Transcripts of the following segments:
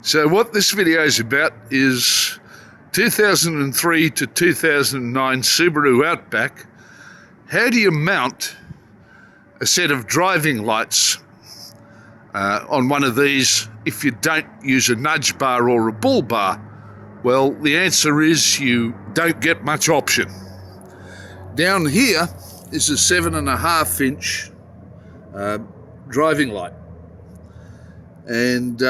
So what this video is about is 2003 to 2009 Subaru Outback. How do you mount a set of driving lights on one of these if you don't use a nudge bar or a bull bar? Well, the answer is you don't get much option. Down here is a 7.5 inch driving light, and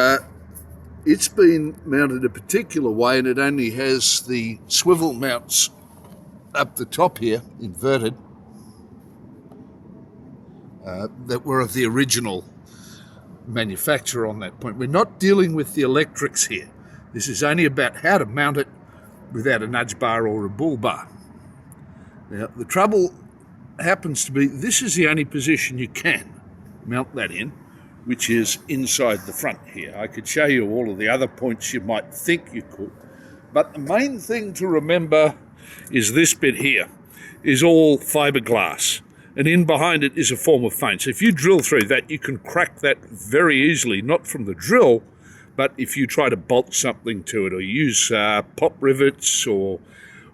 it's been mounted a particular way, and it only has the swivel mounts up the top here, inverted, that were of the original manufacturer on that point. We're not dealing with the electrics here. This is only about how to mount it without a nudge bar or a bull bar. Now, the trouble happens to be this is the only position you can mount that in, which is inside the front here. I could show you all of the other points you might think you could, but the main thing to remember is this bit here is all fiberglass, and in behind it is a form of foam. So if you drill through that, you can crack that very easily, not from the drill, but if you try to bolt something to it or use pop rivets or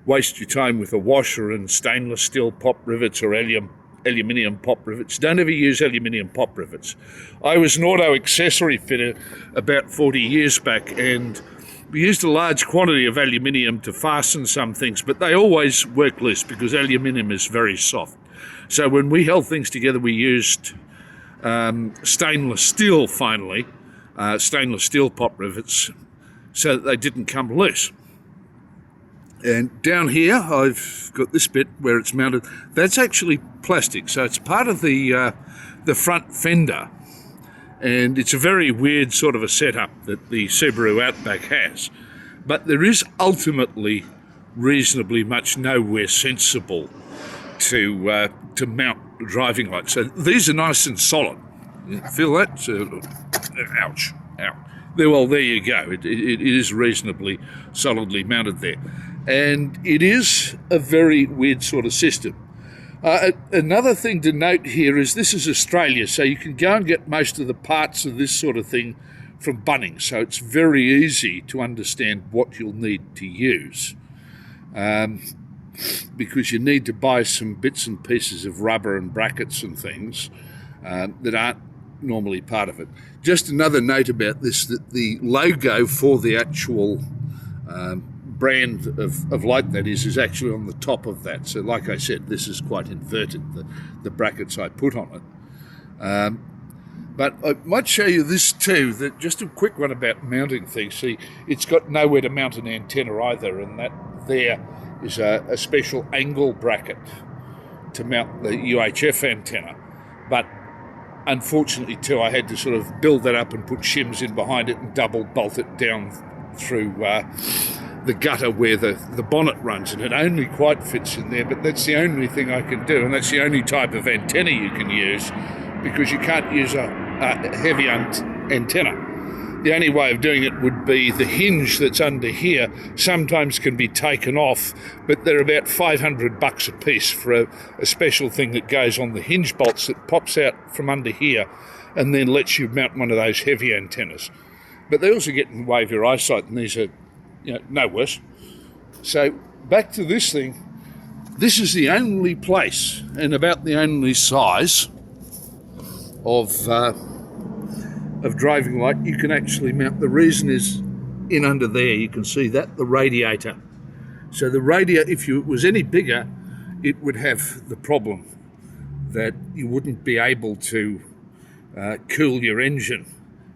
waste your time with a washer and stainless steel pop rivets or aluminium pop rivets. Don't ever use aluminium pop rivets. I was an auto accessory fitter about 40 years back, and we used a large quantity of aluminium to fasten some things, but they always work loose because aluminium is very soft. So when we held things together, we used stainless steel finally, stainless steel pop rivets, so that they didn't come loose. And down here, I've got this bit where it's mounted. That's actually plastic, so it's part of the front fender. And it's a very weird sort of a setup that the Subaru Outback has. But there is ultimately reasonably much nowhere sensible to mount a driving light. So these are nice and solid. You feel that? So, ouch, ow. Well, there you go. It is reasonably solidly mounted there. And it is a very weird sort of system. Another thing to note here is this is Australia, so you can go and get most of the parts of this sort of thing from Bunnings, so it's very easy to understand what you'll need to use, because you need to buy some bits and pieces of rubber and brackets and things that aren't normally part of it. Just another note about this, that the logo for the actual brand of light that is actually on the top of that. So like I said, this is quite inverted, the brackets I put on it. But I might show you this too, that just a quick one about mounting things. See, it's got nowhere to mount an antenna either, and that there is a special angle bracket to mount the UHF antenna. But unfortunately too, I had to sort of build that up and put shims in behind it and double bolt it down through the gutter where the bonnet runs, and it only quite fits in there, but that's the only thing I can do, and that's the only type of antenna you can use, because you can't use a heavy antenna. The only way of doing it would be the hinge that's under here sometimes can be taken off, but they're about $500 a piece for a special thing that goes on the hinge bolts that pops out from under here and then lets you mount one of those heavy antennas. But they also get in the way of your eyesight, and these are no worse. So back to this thing. This is the only place and about the only size of driving light you can actually mount. The reason is in under there, you can see that, the radiator. So the radiator, if it was any bigger, it would have the problem that you wouldn't be able to cool your engine,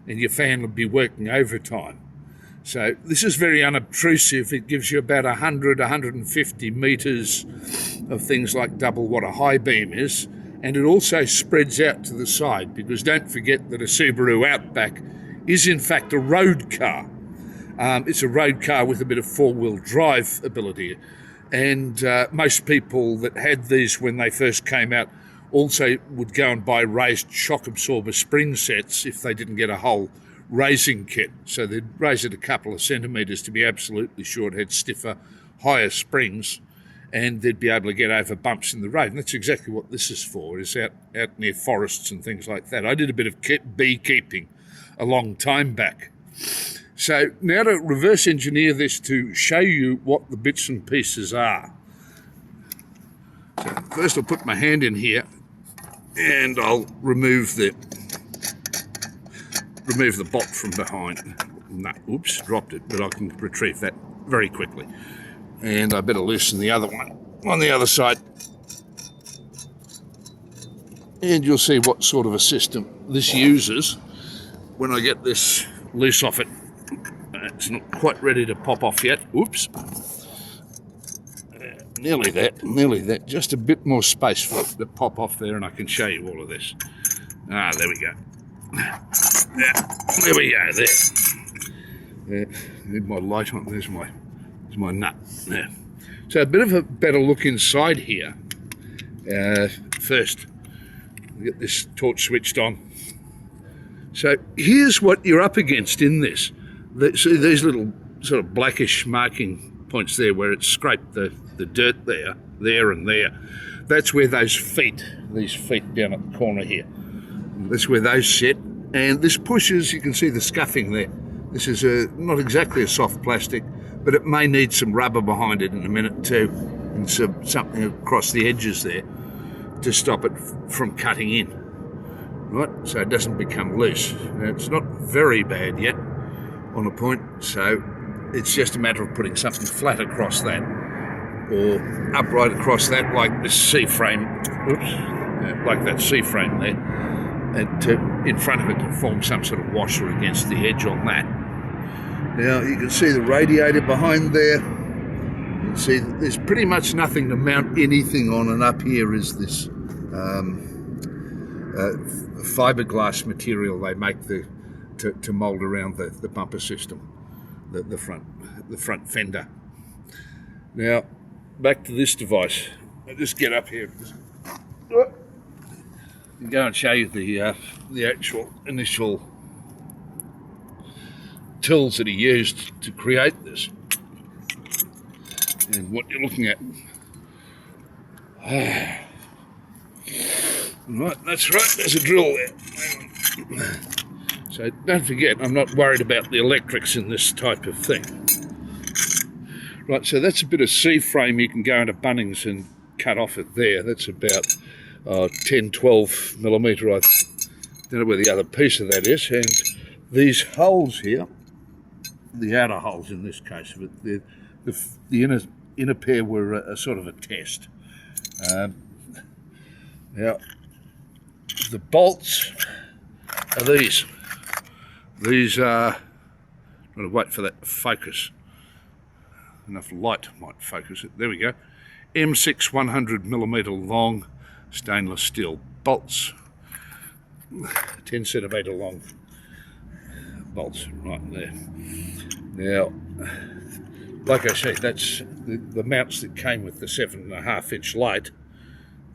and your fan would be working overtime. So this is very unobtrusive. It gives you about 150 metres of things like double what a high beam is, and it also spreads out to the side, because don't forget that a Subaru Outback is in fact a road car. It's a road car with a bit of four-wheel drive ability, and most people that had these when they first came out also would go and buy raised shock absorber spring sets if they didn't get a whole raising kit. So they'd raise it a couple of centimetres to be absolutely sure it had stiffer, higher springs, and they'd be able to get over bumps in the road. And that's exactly what this is for, is out near forests and things like that. I did a bit of beekeeping a long time back. So now to reverse engineer this to show you what the bits and pieces are. So first I'll put my hand in here and I'll remove the bolt from behind. No, oops, dropped it, but I can retrieve that very quickly. And I better loosen the other one on the other side. And you'll see what sort of a system this uses when I get this loose off it. It's not quite ready to pop off yet. Oops. Nearly that. Just a bit more space for it to pop off there and I can show you all of this. Ah, there we go. There we go, there. Need my light on, there's my nut. There. So a bit of a better look inside here. First, get this torch switched on. So here's what you're up against in this. See these little sort of blackish marking points there where it's scraped the dirt there and there. That's where these feet down at the corner here, that's where those sit. And this pushes, you can see the scuffing there. This is not exactly a soft plastic, but it may need some rubber behind it in a minute too, and something across the edges there to stop it from cutting in. Right, so it doesn't become loose. Now, it's not very bad yet on a point, so it's just a matter of putting something flat across that or upright across that, like this C-frame, like that C-frame there, and in front of it to form some sort of washer against the edge on that. Now you can see the radiator behind there. You can see that there's pretty much nothing to mount anything on, and up here is this fiberglass material they make to mould around the bumper system, the front fender. Now back to this device. I'll just get up here and go and show you the actual initial tools that he used to create this and what you're looking at. Right, that's right, there's a drill there. Hang on. So don't forget, I'm not worried about the electrics in this type of thing. Right, so that's a bit of C-frame you can go into Bunnings and cut off it there. That's about 10, 12 millimetre. I don't know where the other piece of that is. And these holes here, the outer holes in this case, but the inner pair were a sort of a test. Now, the bolts are these. These are, I'm going to wait for that to focus. Enough light might focus it. There we go. M6 100 millimetre long stainless steel bolts. 10 centimetre long bolts right there. Now, like I say, that's the mounts that came with the 7.5 inch light.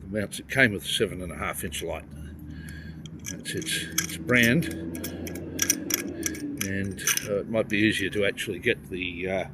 The mounts that came with the 7.5 inch light. That's its brand. And it might be easier to actually get the